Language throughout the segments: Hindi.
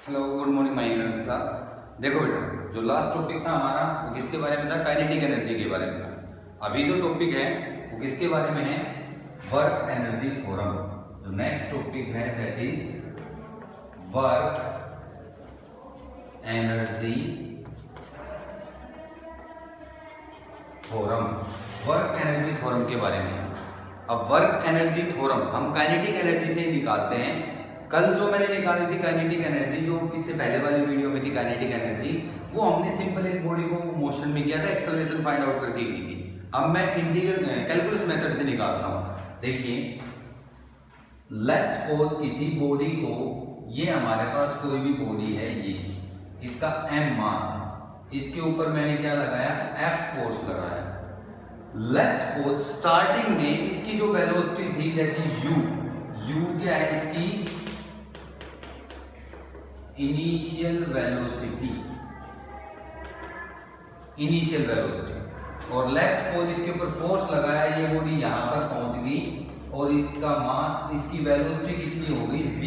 Hello good morning my eleventh class. देखो बेटा, जो लास्ट टॉपिक था हमारा वो किसके बारे में था? काइनेटिक एनर्जी के बारे में था। अभी जो टॉपिक है वो किसके बारे में है? Work energy theorem. जो नेक्स्ट टॉपिक है that is work energy theorem. Work energy theorem के बारे में है। अब वर्क एनर्जी थ्योरम हम काइनेटिक एनर्जी से ही निकालते हैं। कल जो मैंने निकाली थी काइनेटिक एनर्जी, जो इससे पहले वाली वीडियो में थी काइनेटिक एनर्जी, वो हमने सिंपल एक बॉडी को मोशन में किया था, एक्सेलरेशन फाइंड आउट करके की थी। अब मैं इंटीग्रल कैलकुलस मेथड से निकालता हूं। देखिए, लेट्स सपोज किसी बॉडी को, ये हमारे पास कोई भी बॉडी है, ये इसका m मास है, इसके ऊपर मैंने क्या लगाया? F फोर्स लगाया। लेट्स सपोज स्टार्टिंग में इसकी जो वेलोसिटी थी दैट इज u क्या है? इसकी इनिशियल वेलोसिटी, और लेट्स सपोज इसके ऊपर फोर्स लगाया, ये बॉडी यहां पर पहुंच गई और इसका मास, इसकी वेलोसिटी कितनी हो गई? v,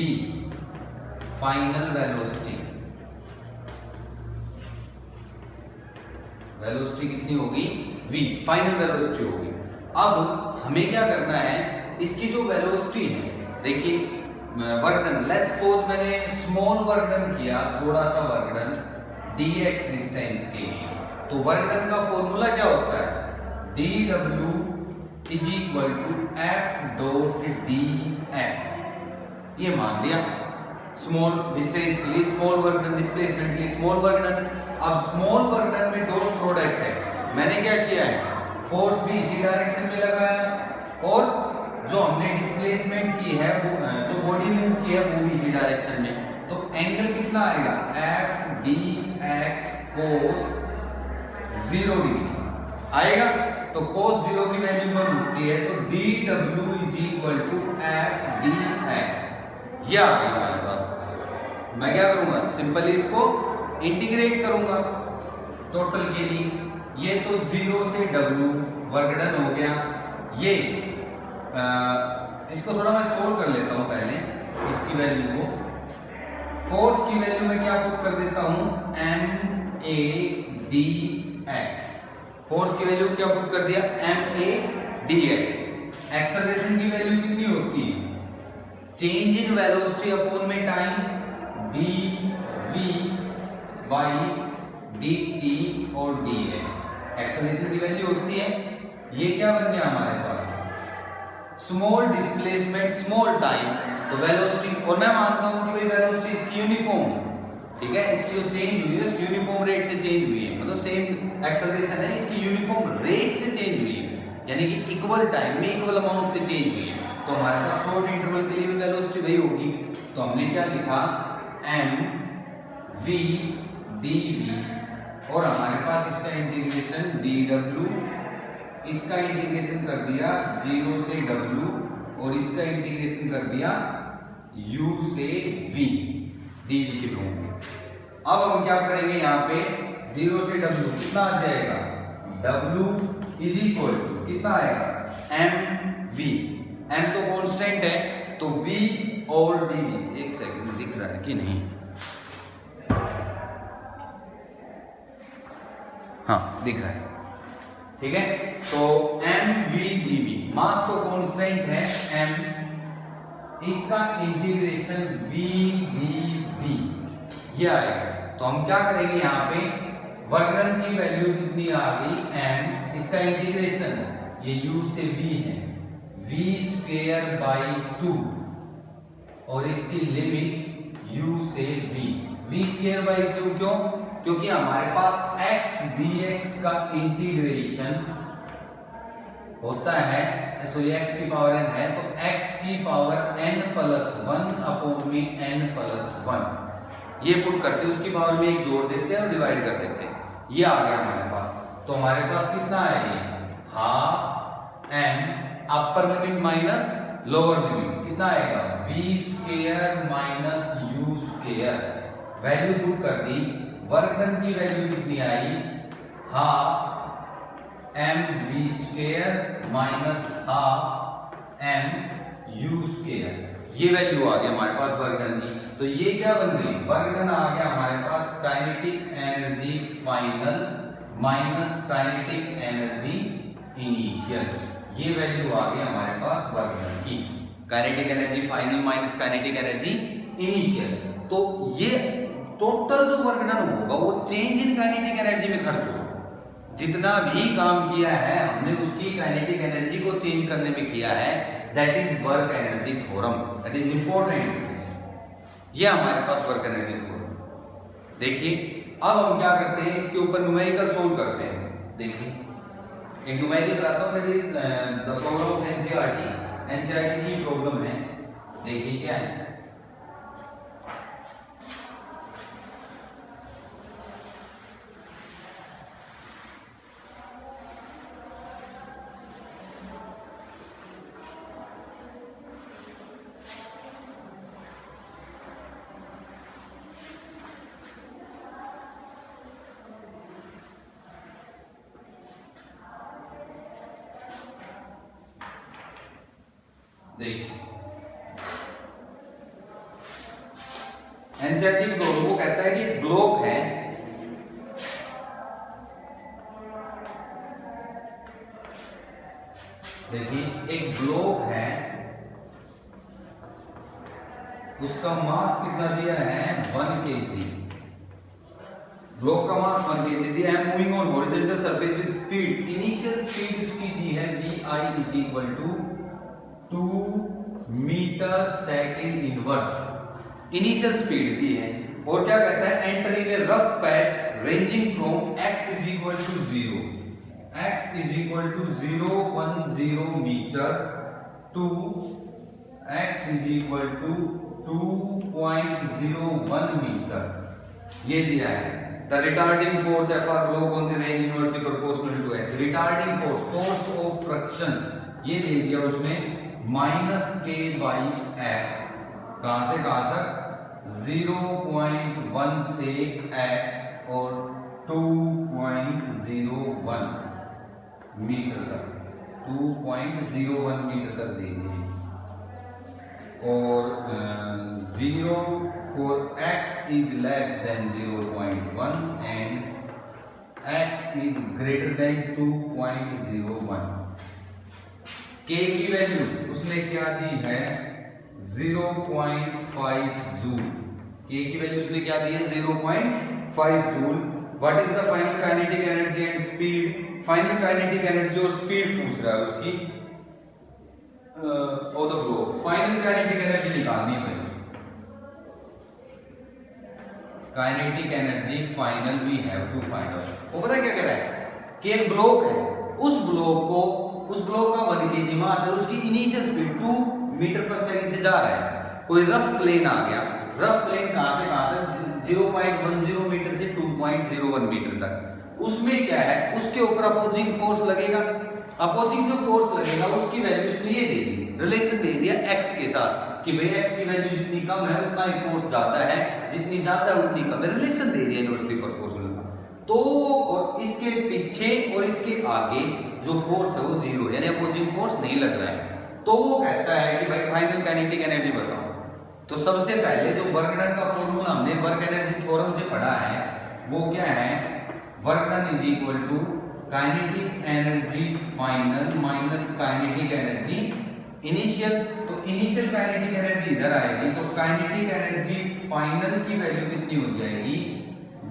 फाइनल वेलोसिटी कितनी होगी? v, फाइनल वेलोसिटी होगी। अब हमें क्या करना है? इसकी जो वेलोसिटी है, देखिए वर्क डन, लेट्स सपोज मैंने स्मॉल वर्क डन किया, थोड़ा सा वर्क डन dx डिस्टेंस के लिए, तो वर्क डन का फॉर्मूला क्या होता है? dw is equal to f dot dx। ये मान लिया स्मॉल डिस्टेंस के लिए, स्मॉल वर्क डन, डिस्प्लेसमेंट के लिए स्मॉल वर्क डन। अब स्मॉल वर्क डन में डॉट प्रोडक्ट है, मैंने क्या किया है? फोर्स भी इसी डायरेक्शन में लगाया और जो हमने डिस्प्लेसमेंट की है, वो जो बॉडी मूव की है वो भी इसी डायरेक्शन में, तो एंगल कितना आएगा? f dx cos 0 डिग्री आएगा। तो cos 0 की वैल्यू वन होती है, तो dw is equal to f dx। ये आ गया हमारे पास। मैं क्या करूंगा? सिंपली इसको इंटीग्रेट करूंगा टोटल के लिए। ये तो 0 से w वर्क डन हो गया। ये इसको थोड़ा मैं सोल्व कर लेता हूं पहले, इसकी वैल्यू को। फोर्स की वैल्यू में क्या पुट कर देता हूं? ma dx। फोर्स की वैल्यू क्या पुट कर दिया? ma dx। एक्सेलरेशन की वैल्यू कितनी होती है? चेंज इन वेलोसिटी अपॉन में टाइम, dv बाई dt और dx। एक्सेलरेशन की वैल्यू होती है, ये क्या बन गया हमारे पास? स्मॉल डिस्प्लेसमेंट स्मॉल टाइम, तो वेलोसिटी, और मैं मानता हूं कि भाई वेलोसिटी इसकी यूनिफॉर्म है, ठीक है? इसकी जो चेंज हुई है यूनिफॉर्म रेट से चेंज हुई है, मतलब सेम एक्सेलरेशन है, इसकी यूनिफॉर्म रेट से चेंज हुई है, यानी कि इक्वल टाइम में इक्वल अमाउंट से चेंज हुई है। तो हमारे पास शॉर्ट इंटरवल के लिए भी वेलोसिटी वही होगी। तो हमने क्या लिखा? m v dv, और हमारे पास इसका इंटीग्रेशन dw, इसका इंटीग्रेशन कर दिया 0 से w, और इसका इंटीग्रेशन कर दिया u से v dv के रूप में। अब हम क्या करेंगे? यहाँ पे 0 से w कितना आ जाएगा? w इज इक्वल टू कितना आएगा? mv। m तो कांस्टेंट है, तो v और dv, एक सेकंड दिख रहा है कि नहीं? हाँ दिख रहा है, ठीक है। तो mv dv, मास तो कांस्टेंट है m, इसका इंटीग्रेशन v dv ये आएगा। तो हम क्या करेंगे? यहाँ पे वर्क डन की वैल्यू कितनी आ गई? m, इसका इंटीग्रेशन ये u से v है, v स्क्वायर बाई 2, और इसकी लिमिट u से v स्क्वायर बाई 2 क्यों? क्योंकि हमारे पास x dx का इंटीग्रेशन होता है, सॉरी x की पावर n है, तो x की पावर n प्लस 1 अपॉन में n प्लस 1, ये पुट करते उसकी पावर में एक जोड़ देते हैं और डिवाइड कर देते हैं। ये आ गया हमारे पास। तो हमारे पास कितना है? ये half m upper limit minus lower limit, कितना आएगा? v square minus u square. Value put कर दी, वर्क डन की वैल्यू कितनी आई? Half m v square minus half m u square, ये वैल्यू आ गया हमारे पास वर्क डन की। तो ये क्या बन गई, वर्क डन आ गया हमारे पास kinetic energy final minus kinetic energy initial, ये वैल्यू आ गई हमारे पास वर्क डन की। Kinetic energy final minus kinetic energy initial, तो ये टोटल जो वर्क डन होगा वो चेंज इन काइनेटिक एनर्जी में खर्च होगा। जितना भी काम किया है हमने उसकी काइनेटिक एनर्जी को चेंज करने में किया है, that is work energy theorem, that is important. ये हमारे पास वर्क एनर्जी थ्योरम। देखिए अब हम क्या करते हैं, इसके ऊपर न्यूमेरिकल सोल्व करते हैं। देखिए एक न्यूमेरिकल कराता हूं, that is the problem of NCERT की प्रॉब्लम है। देखिए क्या है, देखिए एनसीईआरटी ब्लॉक वो कहता है कि ब्लॉक है, देखिए एक ब्लॉक है, उसका मास कितना दिया है 1 kg, ब्लॉक का मास 1 kg दिया है, moving on horizontal surface with speed, initial speed इसकी दी है vi is equal to 2 metre second inverse, initial speed दी है। और क्या कहता है, enter in a rough patch ranging from x is equal to 0, x is equal to 010 metre to x is equal to 2.01 metre, ये दिया है। The retarding force Fr block on the range inversely proportional to x, retarding force, force of friction ये दे दिया उसमें -k/x, कहां से कहां तक 0.1 से x और 2.01 मीटर तक, 2.01 मीटर तक दे दिए। और 0 for x is less than 0.1 and x is greater than 2.01। k की वैल्यू उसने क्या दी है 0.5 जूल, k की वैल्यू उसने क्या दी है 0.5 joule. What is the final kinetic energy and speed, final kinetic energy और स्पीड पूछ रहा है उसकी of the block. Final kinetic energy निकालनी है पहले, kinetic energy final we have to find out. वो पता क्या कह रहा है कि एक ब्लॉक है, उस ब्लॉक का 1 kg मास है, उसकी इनिशियल स्पीड 2 मीटर पर सेकंड से जा रहा है। कोई रफ प्लेन आ गया, रफ प्लेन कहां से कहां तक 0.10 मीटर से 2.01 मीटर तक, उसमें क्या है उसके ऊपर अपोजिंग फोर्स लगेगा, अपोजिंग जो फोर्स लगेगा उसकी वैल्यू उसने ये दे दी, रिलेशन दे दिया x के साथ कि भाई x की वैल्यू जितनी कम है उतना ही फोर्स ज्यादा है, जितनी ज्यादा है उतनी कम है, रिलेशन दे दिया इनवर्सली प्रोपोर्शनल। तो और इसके पीछे और इसके आगे जो फोर्स है वो जीरो, यानी अपोजिंग फोर्स नहीं लग रहा है। तो वो कहता है कि भाई फाइनल काइनेटिक एनर्जी बताओ। तो सबसे पहले जो वर्क डन का फॉर्मूला हमने वर्क एनर्जी थ्योरम से पढ़ा है वो क्या है, work done is equal to kinetic energy final minus kinetic energy initial. तो इनिशियल काइनेटिक एनर्जी इधर आएगी, तो काइनेटिक एनर्जी फाइनल की वैल्यू कितनी हो जाएगी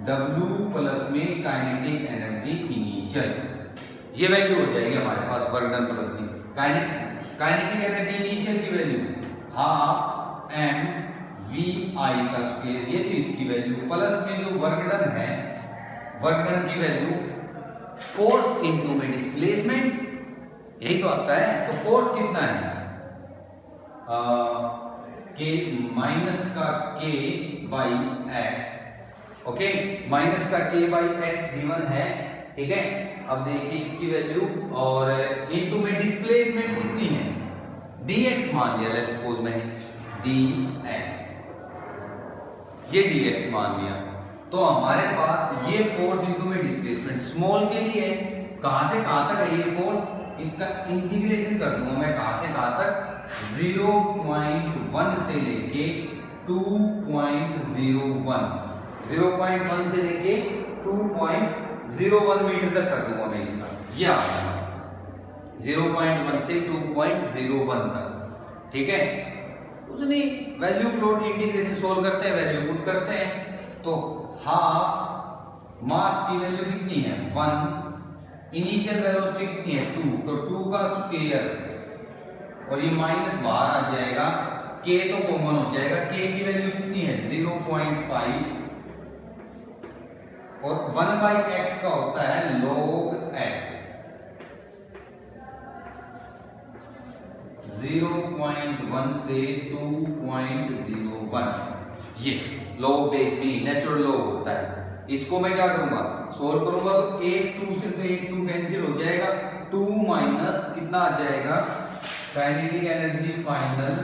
W प्लस में काइनेटिक एनर्जी इनिशियल, ये वैल्यू हो जाएगी हमारे पास वर्क डन प्लस में काइनेटिक एनर्जी इनिशियल की वैल्यू हाफ mvi का स्क्वायर, ये तो इसकी वैल्यू प्लस में जो वर्क डन है, वर्क डन की वैल्यू फोर्स इनटू में डिस्प्लेसमेंट, यही तो आता है। तो फोर्स कितना है k माइनस का k by x, okay minus का k बाई x गिवन है, ठीक है। अब देखिए इसकी वैल्यू और इनटू में डिस्प्लेसमेंट कितनी है dx मान लिया, लेट्स सपोज मैंने dx, ये dx मान लिया। तो हमारे पास ये फोर्स इनटू में डिस्प्लेसमेंट स्मॉल के लिए है, कहां से कहां तक है ये फोर्स, इसका इंटीग्रेशन कर दूंगा मैं कहां से कहां तक 0.1 से लेके 2.01, 0.1 से लेके 2.01 मीटर तक कर दूंगा मैं इसका। ये आ गया 0.1 से 2.01 तक। ठीक है, कुछ नहीं, वैल्यू प्लॉट इंटीग्रेशन सोल्व करते हैं, वैल्यू पुट करते हैं। तो हाफ मास की वैल्यू कितनी है 1, इनिशियल वेलोसिटी कितनी है 2, तो 2 का स्क्वायर और ये माइनस बाहर आ जाएगा, k तो कॉमन हो जाएगा, k की वैल्यू कितनी है 0.5 और 1/x का होता है log x, 0.1 से 2.01, ये log बेस भी नेचुरल log होता है। इसको मैं क्या करूंगा, सोल्व करूंगा तो 1 2 से तो 1 2 कैंसिल हो जाएगा, 2 माइनस कितना आ जाएगा काइनेटिक एनर्जी फाइनल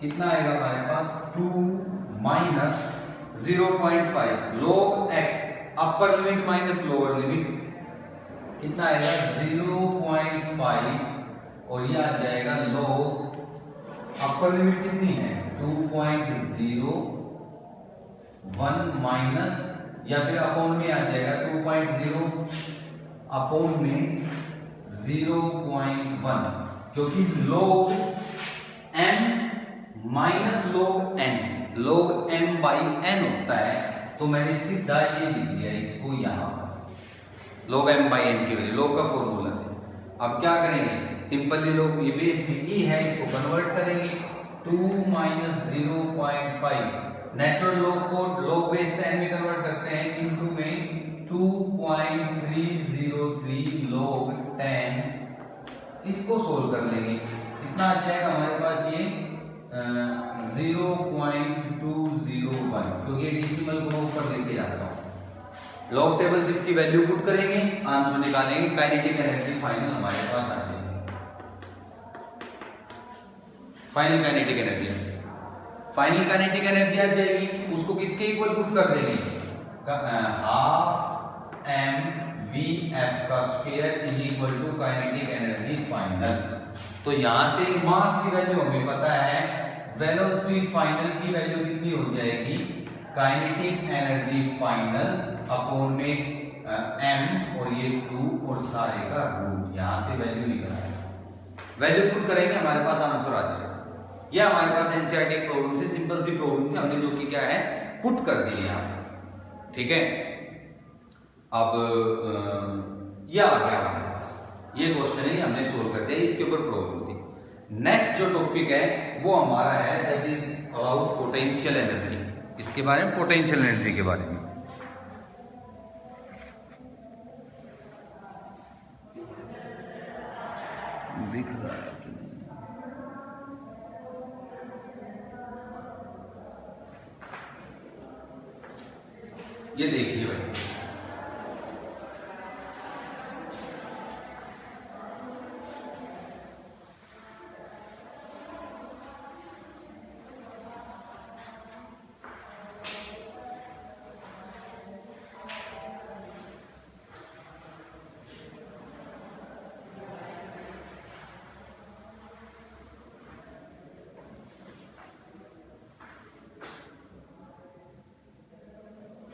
कितना आएगा हमारे पास 2 माइनस 0.5 log x, अपर लिमिट माइनस लोअर लिमिट कितना आएगा 0.5 और ये आ जाएगा log अपर लिमिट कितनी है 2.01 माइनस या फिर अपॉन में आ जाएगा 2.0 अपॉन में 0.1, क्योंकि log m minus log n, log m by n होता है, तो मैंने सीधा ये लिख दिया इसको यहां पर log m बाई n की वैल्यू, log का फॉर्मूला से। अब क्या करेंगे, सिंपली log ये बेस में e है, इसको कन्वर्ट करेंगे 2 माइनस 0.5, नेचुरल log को log बेस 10 में कन्वर्ट करते हैं, इनटू में 2.303 log 10, इसको सोल्व कर लेंगे, कितना आ जाएगा हमारे पास ये 0.201, क्योंकि डेसिमल को ऊपर लेके जाता हूं। लॉग टेबल से इसकी वैल्यू पुट करेंगे, आंसर निकालेंगे, काइनेटिक एनर्जी फाइनल हमारे पास आ जाएगी, फाइनल काइनेटिक एनर्जी आ जाएगी। उसको किसके इक्वल पुट कर देंगे, हाफ m v f का square is equal to kinetic energy final. तो यहां से मास की वैल्यू हमें पता है, वेलोसिटी फाइनल की वैल्यू कितनी हो जाएगी काइनेटिक एनर्जी फाइनल अपॉन में m और ये 2 और सारे का रूट, यहां से वैल्यू निकल आएगा, वैल्यू पुट करेंगे हमारे पास आंसर आ जाएगा। ये हमारे पास एनसीईआरटी प्रॉब्लम थी, सिंपल सी प्रॉब्लम थी, हमने जो कि क्या है पुट कर दी है यहाँ। ठीक है, अब ये आ गया हमारे पास, ये क्वेश्चन है हमने सोल्व कर दिया, इसके ऊपर प्रॉब्लम थी। नेक्स्ट जो टॉपिक है वो हमारा है that is about potential energy, इसके बारे में, पोटेंशियल एनर्जी के बारे में। दिख रहा है ये देखिए भाई,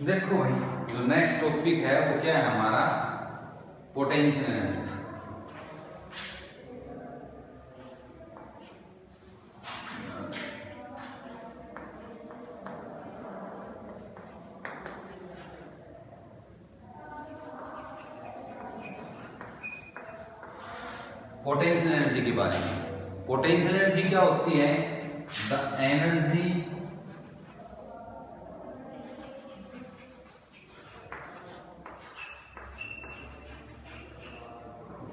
देखो भाई जो नेक्स्ट टॉपिक है वो क्या है हमारा पोटेंशियल एनर्जी। पोटेंशियल एनर्जी के बारे में, पोटेंशियल एनर्जी क्या होती है, the energy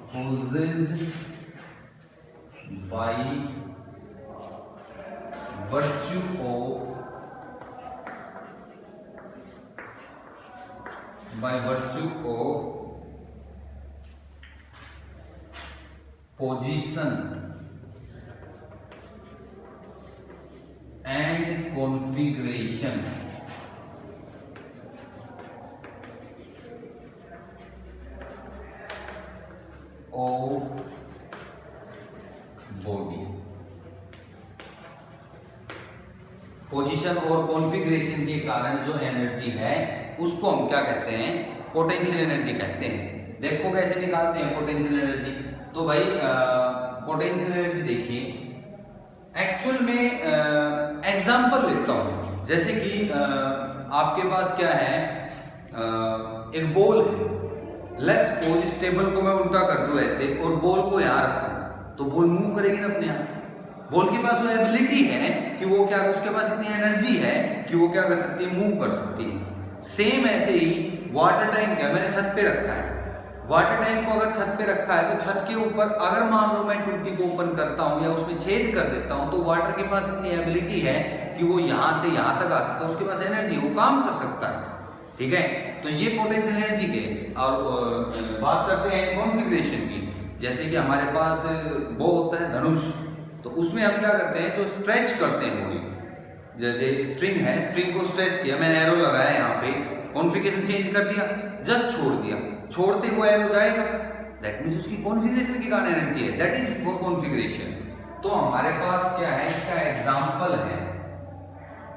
possessed by virtue of position and configuration of body। Position और कॉन्फ़िगरेशन के कारण जो एनर्जी है उसको हम क्या कहते हैं, पोटेंशियल एनर्जी कहते हैं। देखो कैसे निकालते हैं पोटेंशियल एनर्जी। तो भाई पोटेंशियल एनर्जी देखिए, एक्चुअल में एग्जांपल लेता हूं, जैसे कि आपके पास क्या है, एक बॉल है। लेट्स सपोज इस टेबल को मैं उल्टा कर दूं ऐसे और बॉल को यहां रखूं, तो बॉल मूव करेगी ना अपने आप। बॉल के पास वो एबिलिटी है कि वो क्या, उसके पास इतनी एनर्जी है कि वो क्या कर सकती है, मूव कर सकती है। सेम ऐसे ही वाटर टैंक है, मैंने छत पे रखा है। वाटर टैंक को अगर छत पे रखा है तो छत के ऊपर अगर मान लो मैं टूटी को ओपन करता हूं या उसमें छेद कर देता हूं, तो वाटर के पास इतनी एबिलिटी है कि वो यहां से यहां तक आ सकता है, उसके पास एनर्जी, वो काम कर सकता है। ठीक है, तो ये पोटेंशियल एनर्जी के। और बात करते हैं कॉन्फ़िगरेशन की। जैसे कि हमारे पास वो होता है धनुष, तो उसमें हम क्या करते हैं, जो स्ट्रेच करते हैं बॉडी, जैसे स्ट्रिंग है, स्ट्रिंग को स्ट्रेच किया, मैंने एरो लगाया यहाँ पे, कॉन्फ़िगरेशन चेंज कर दिया, जस्ट छोड़ दिया, छोड़ते हुए एरो जाएगा, दैट मींस उसकी कॉन्फ़िगरेशन के कारण एनर्जी है, दैट इज फॉर कॉन्फ़िगरेशन। तो हमारे पास क्या है, इसका एग्जांपल है,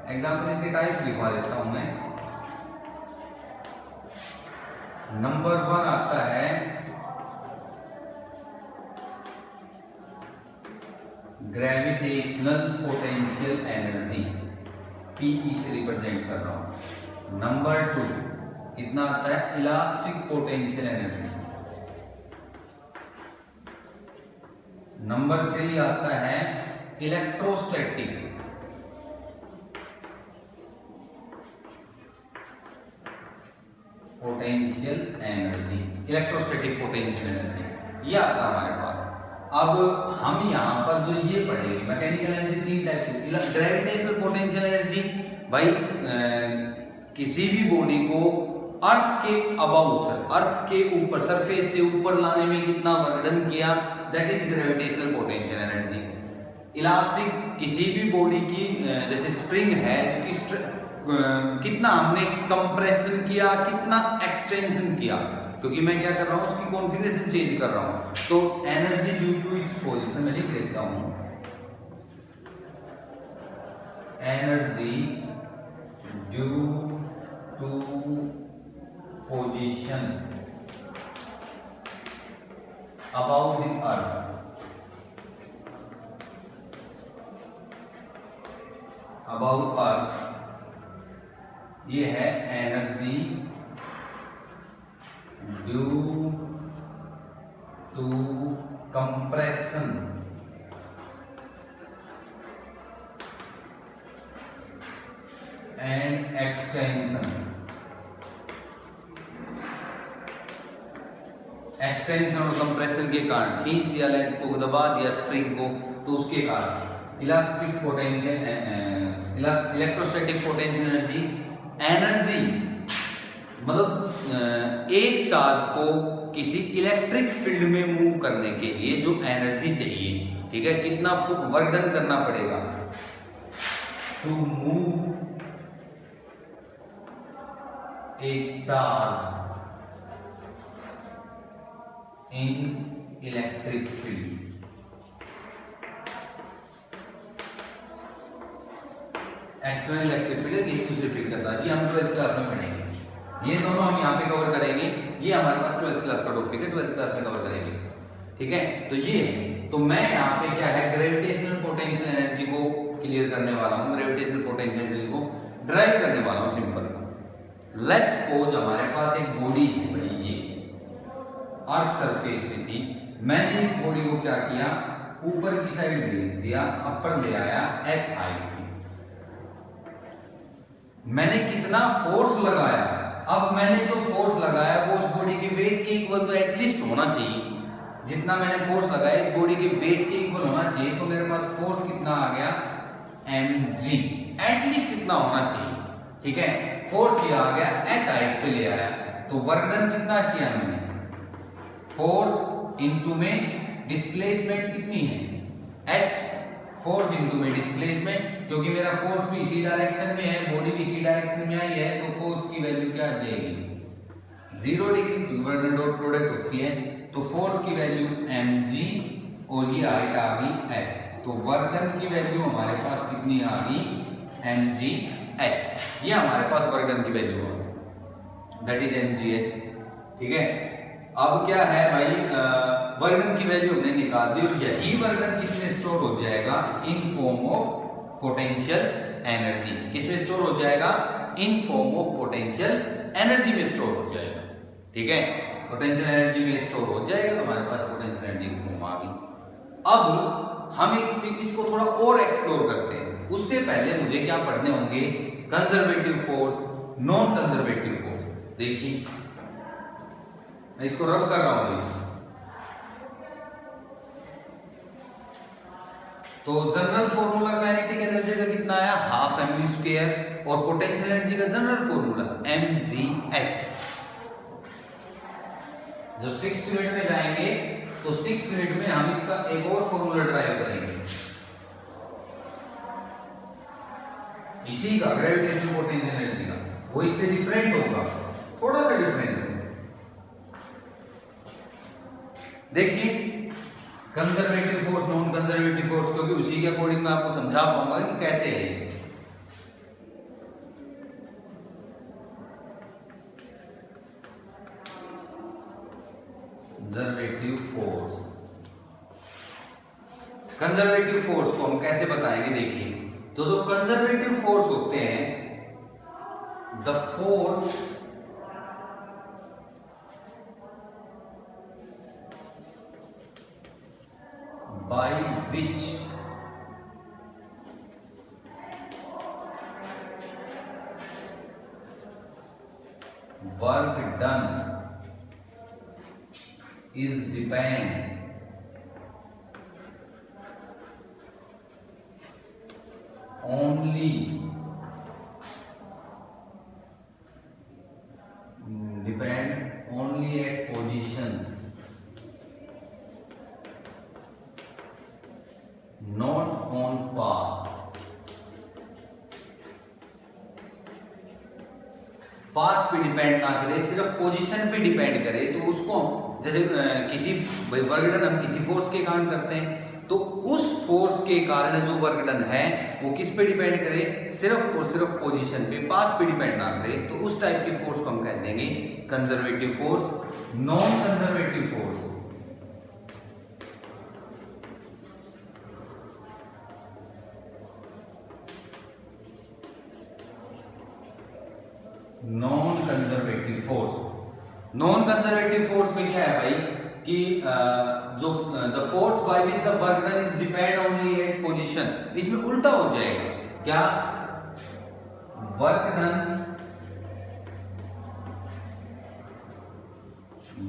एग्जांपल इसके टाइप्स लिखवा देता हूं मैं। नंबर 1 आता है ग्रेविटेशनल पोटेंशियल एनर्जी, पीई से रिप्रेजेंट कर रहा हूं। नंबर 2 कितना आता है, इलास्टिक पोटेंशियल एनर्जी। नंबर 3 आता है electrostatic potential energy, electrostatic potential energy, ये आता है हमारे पास। अब हम यहाँ पर जो ये पढ़ेंगे मैकेनिकल एनर्जी 3 टाइप की। ग्रेविटेशनल पोटेंशियल एनर्जी, भाई किसी भी बॉडी को अर्थ के अबाउ, अर्थ के ऊपर, सरफेस से ऊपर लाने में कितना वर्क डन किया, that is gravitational potential energy. Elastic, किसी भी बॉडी की जैसे स्प्रिंग है, उसकी कितना हमने कंप्रेशन किया, कितना एक्सटेंशन किया, क्योंकि मैं क्या कर रहा हूं, उसकी कॉन्फ़िगरेशन चेंज कर रहा हूं। तो energy due to its position में लिख देता हूं, energy due to position about the earth, about earth, ये है energy due to compression and extension. Extension और कंप्रेशन के कारण खींच दिया लेंथ को, दबा दिया स्प्रिंग को, तो उसके कारण elastic potential, electrostatic potential energy, energy मतलब एक चार्ज को किसी इलेक्ट्रिक फील्ड में मूव करने के लिए जो एनर्जी चाहिए, ठीक है, कितना वर्क डन करना पड़ेगा टू मूव एक charge in electric field. External electric field किसी दूसरे फील्ड का था जी, हम 12th क्लास में पढ़ेंगे। ये दोनों हम यहाँ पे कवर करेंगे, ये हमारे पास 12th क्लास का टॉपिक है, 12th क्लास में कवर करेंगे इसको, ठीक है। तो ये है, तो मैं यहाँ पे क्या है, ग्रेविटेशनल पोटेंशियल एनर्जी को क्लियर करने वाला हूँ, ग्रेविटेशनल पोटेंशियल एनर्जी को ड्राइव करने वाला हूँ, सिंपल सा। लेट्स सपोज हमारे पास एक बॉडी है भाई, ये अर्थ सरफेस पे थी, मैंने इस बॉडी को क्या किया, ऊपर की साइड भेज दिया, अपर ले आया h हाइट पे। मैंने कितना फोर्स लगाया, अब मैंने जो फोर्स लगाया वो उस बॉडी के वेट के इक्वल तो एटलीस्ट होना चाहिए, जितना मैंने फोर्स लगाया इस बॉडी के वेट के इक्वल होना चाहिए। तो मेरे पास फोर्स कितना आ गया, mg, एटलीस्ट इतना होना चाहिए, ठीक है। फोर्स ये आ गया, h हाइट पे ले आया, तो वर्क डन कितना किया मैंने, फोर्स इनटू में डिस्प्लेसमेंट कितनी है, h, फोर्स इनटू में डिस्प्लेसमेंट, क्योंकि मेरा फोर्स भी इसी डायरेक्शन में है, बॉडी भी इसी डायरेक्शन में आई है, तो फोर्स की वैल्यू क्या आ जाएगी, 0 डिग्री, क्योंकि वर्क डन डॉट प्रोडक्ट होती है। तो फोर्स की वैल्यू mg और ये हाइट आ गई h, तो वर्क डन की वैल्यू हमारे पास कितनी आ गई, mgh, ये हमारे पास वर्क डन की वैल्यू है, दैट इज mgh। ठीक है, अब क्या है भाई, वर्क डन की वैल्यू हमने निकाल दी और यही वर्क डन किसमें स्टोर हो जाएगा, in form of potential energy. किसमें स्टोर हो जाएगा, in form of potential energy में स्टोर हो जाएगा। ठीक है, पोटेंशियल एनर्जी में स्टोर हो जाएगा तो हमारे पास पोटेंशियल एनर्जी की फॉर्म आ गई। अब हम इसको थोड़ा और एक्सप्लोर करते हैं। उससे पहले मुझे क्या पढ़ने होंगे, conservative force, non conservative force. देखिए मैं इसको रब कर रहा हूं तो जनरल फॉर्मूला काइनेटिक एनर्जी का कितना आया, हाफ mv², और पोटेंशियल एनर्जी का जनरल फॉर्मूला mgh। जब 6th यूनिट में जाएंगे तो 6th यूनिट में हम इसका एक और फॉर्मूला ड्राइव करेंगे, इसी का ग्रेविटेशनल पोटेंशियल एनर्जी का। वो इससे डिफरेंट होगा, थोड़ा सा डिफरेंट है। देखिए conservative force, non conservative force, क्योंकि उसी के अकॉर्डिंग मैं आपको समझा पाऊंगा कि कैसे है। कंजर्वेटिव फोर्स, कंजर्वेटिव फोर्स को हम कैसे बताएंगे, देखिए तो जो कंजर्वेटिव फोर्स होते हैं, the force by which work done is depend only at positions not on path। Path पे डिपेंड ना करे, सिर्फ पोजीशन पे डिपेंड करे, तो उसको जैसे किसी वर्क डन हम किसी फोर्स के कारण करते हैं, तो उस फोर्स के कारण जो वर्क डन है वो किस पे डिपेंड करे, सिर्फ और सिर्फ पोजीशन पे, पाथ पे डिपेंड ना करे, तो उस टाइप की फोर्स को हम कह देंगे conservative force. Non conservative force, non conservative force, non conservative force में क्या है भाई कि जो the force by which the work done is depend only at position, इसमें उल्टा हो जाएगा, क्या, work done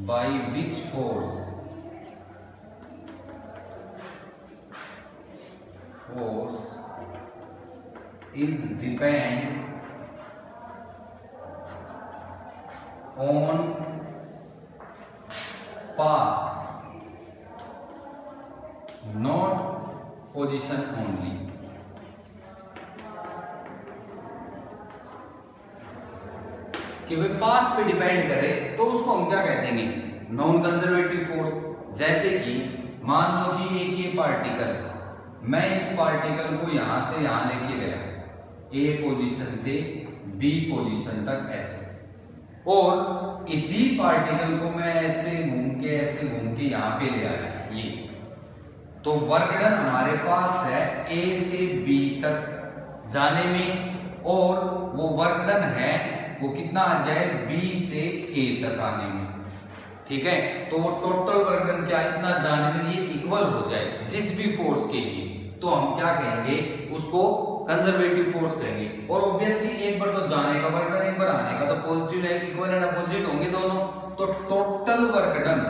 by which force is depend on path not position only। कि भाई पाथ पे डिपेंड करे तो उसको हम क्या कहते हैं, नॉन कंजर्वेटिव फोर्स। जैसे कि मान लो कि एक ये पार्टिकल, मैं इस पार्टिकल को यहां से यहां लेके गया, ए पोजीशन से बी पोजीशन तक ऐसे, और इसी पार्टिकल को मैं ऐसे घूम के यहां पे ले आया, ये तो वर्क डन हमारे पास है ए से बी तक जाने में, और वो वर्क डन है वो कितना आ जाए, बी से ए तक आने में। ठीक है, तो वो टोटल वर्क डन क्या, इतना जाने में ये इक्वल हो जाए जिस भी फोर्स के लिए, तो हम क्या कहेंगे, उसको कंजर्वेटिव फोर्स कहेंगे। और ऑब्वियसली एक बार तो जाने का वर्क डन, एक बार आने का, तो positive negative equal and opposite होंगे दोनों, तो total work done,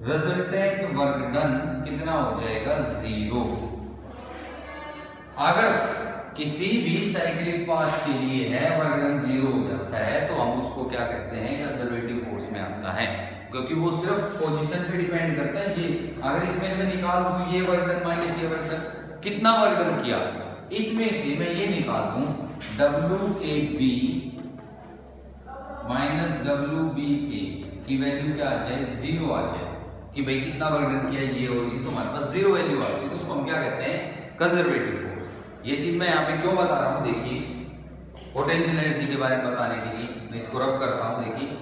resultant work done कितना हो जाएगा, 0। अगर किसी भी साइक्लिक पाथ के लिए है वर्क डन 0 हो जाता है, तो हम उसको क्या कहते हैं, कंजर्वेटिव फोर्स में आता है, क्योंकि वो सिर्फ पोजीशन पे डिपेंड करता है। ये अगर इसमें से निकाल दूं ये वर्क डन माइनस ये वर्क डन, कितना वर्क डन किया, इसमें से मैं ये निकाल दूं WAB माइनस WBA की वैल्यू क्या आ जाए, 0 आ जाए, कि भाई कितना वर्क डन किया ये और ये, तो हमारे पास 0 वैल्यू आ गई, तो उसको हम क्या कहते हैं, कंजर्वेटिव फोर्स। ये चीज मैं यहाँ पे क्यों बता रहा हूँ, देखिए पोटेंशियल एनर्जी के बारे में बताने के लिए मैं इसको रब करता हूँ। देखिए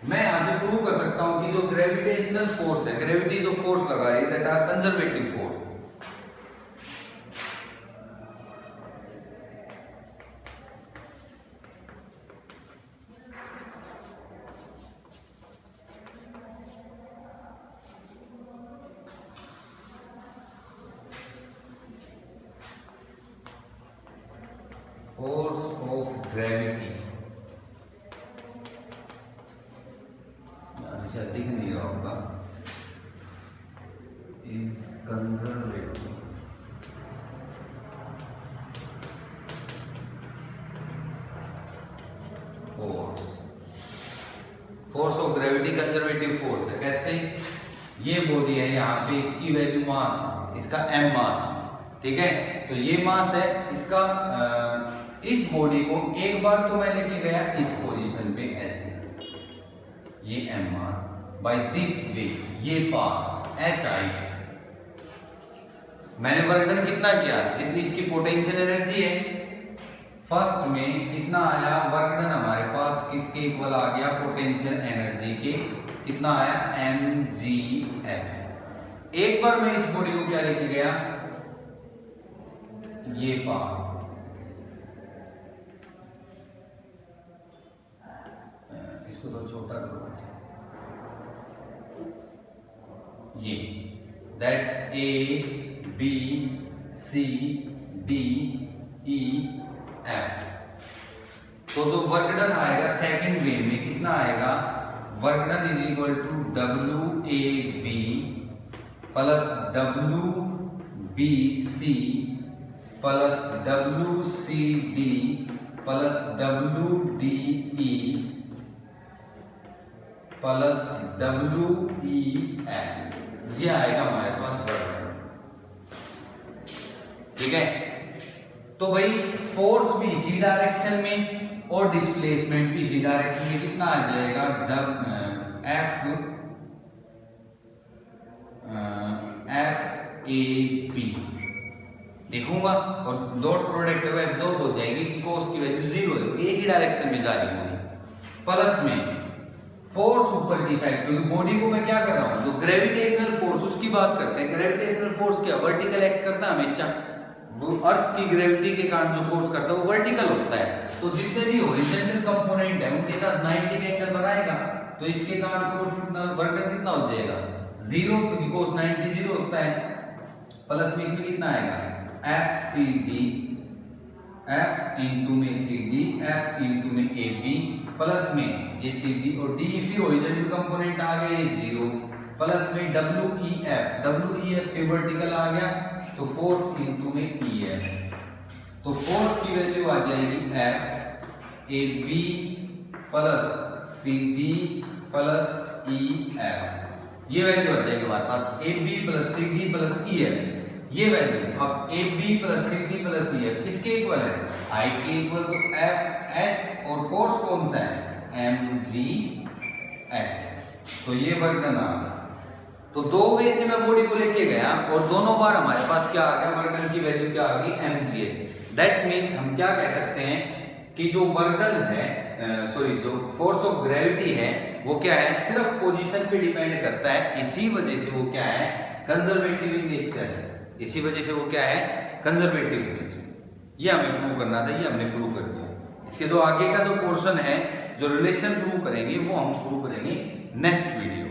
मैं यहां से प्रूव कर सकता हूं कि जो ग्रेविटेशनल फोर्स है, ग्रेविटी जो फोर्स लगा रही है that are conservative force. Force of gravity दिख नहीं रहा होगा, is conservative force. Force of gravity conservative force है। कैसे? ये बॉडी है यहाँ पे, इसकी वैल्यू मास, इसका m मास, ठीक है। तो ये मास है इसका, इस बॉडी को एक बार तो मैं लेके गया इस पोजीशन पे ऐसे, ये m mass by this way, ये पावर hi, मैंने वर्क डन कितना किया, जितनी इसकी पोटेंशियल एनर्जी है। फर्स्ट में कितना आया वर्क डन हमारे पास, किसके इक्वल आ गया, पोटेंशियल एनर्जी के, कितना आया mgh। एक बार मैं इस बॉडी को क्या लेके गया, ये पावर, इसको तो छोटा करो, ये that A B C D E F। तो जो वर्क डन आएगा सेकंड वे में कितना आएगा, work done is equal to WAB plus WBC plus WCD plus WDE plus WEF। ये आएगा हमारे पास वर्क डन, ठीक है। तो भाई फोर्स भी इसी डायरेक्शन में और डिस्प्लेसमेंट भी इसी डायरेक्शन में, कितना आ जाएगा FAB लिखूंगा और डॉट प्रोडक्ट एब्जॉर्ब हो जाएगी कि cos की वैल्यू 0 है, एक ही डायरेक्शन में जा रही होगी। प्लस में फोर्स ऊपर की साइड, क्योंकि बॉडी को मैं क्या कर रहा हूं, जो ग्रेविटेशनल फोर्स उसकी बात करते हैं। ग्रेविटेशनल फोर्स क्या, वर्टिकल एक्ट करता है हमेशा, वो अर्थ की ग्रेविटी के कारण जो फोर्स करता है वो वर्टिकल होता है। तो जितने भी हॉरिजॉन्टल कंपोनेंट है उनके साथ 90 का एंगल बनाएगा, तो इसके कारण फोर्स कितना, वर्क डन कितना हो जाएगा 0, क्योंकि cos 90 0 होता है। प्लस में इसमें कितना आएगा FCD, F इंटू में CD, F इंटू में AB, प्लस में ये CD और D, फिर हॉरिजॉन्टल कंपोनेंट आ गए 0, प्लस में WEF, WEF फिर वर्टिकल आ गया, तो फोर्स इंटू में EF। तो फोर्स की वैल्यू आ जाएगी FAB plus CD plus EF। ये वैल्यू आ जाएगी हमारे पास AB plus CD plus EF। ये वैल्यू अब AB plus CD plus EF किसके इक्वल है, हाइट के इक्वल, तो FH और फोर्स कौन सा है mgh। तो ये वर्क डन आ गया। तो दो वे से मैं बॉडी को लेके गया और दोनों बार हमारे पास क्या आ गया, वर्क डन की वैल्यू क्या आ गई mgh। दैट मींस हम क्या कह सकते हैं कि जो वर्क डन है, जो फोर्स ऑफ ग्रेविटी है वो क्या है, सिर्फ पोजीशन पे डिपेंड करता है। इसी वजह से वो क्या है, कंजर्वेटिव इन नेचर है। इसी वजह से वो क्या है, कंजर्वेटिव इन नेचर। ये हमें प्रूव करना था, ये हमने प्रूव कर दिया। इसके जो आगे का जो पोर्शन है, जो रिलेशन प्रूव करेंगे वो हम प्रूव करेंगे नेक्स्ट वीडियो।